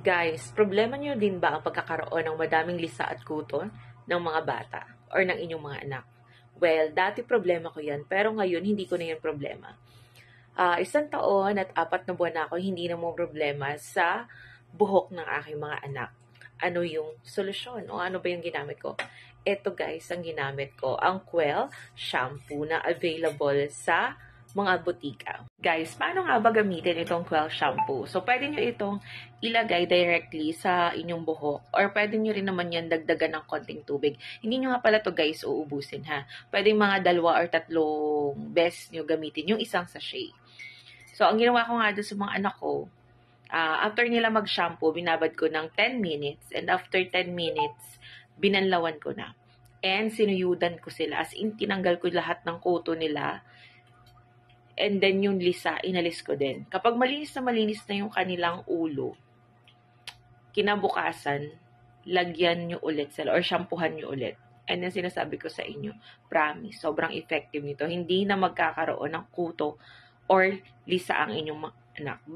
Guys, problema niyo din ba ang pagkakaroon ng madaming lisa at kuto ng mga bata or ng inyong mga anak? Well, dati problema ko yan, pero ngayon hindi ko na yan problema. 1 taon at 4 na buwan na ako hindi na mo problema sa buhok ng aking mga anak. Ano yung solusyon o ano ba yung ginamit ko? Ito guys, ang ginamit ko, ang Quell shampoo na available sa mga butika. Guys, paano nga ba gamitin itong Quell shampoo? So, pwede nyo itong ilagay directly sa inyong buhok or pwede nyo rin naman yan dagdagan ng konting tubig. Hindi nyo nga pala to guys uubusin ha. Pwede mga 2 or 3 beses nyo gamitin yung isang sachet. So, ang ginawa ko nga doon sa mga anak ko, after nila mag-shampoo, binabad ko ng 10 minutes and after 10 minutes, binanlawan ko na. And sinuyudan ko sila as in tinanggal ko lahat ng kuto nila. And then yung lisa, inalis ko din. Kapag malinis na yung kanilang ulo, kinabukasan, lagyan nyo ulit sila or shampoohan nyo ulit. And then sinasabi ko sa inyo, promise, sobrang effective nito. Hindi na magkakaroon ng kuto or lisa ang inyong anak.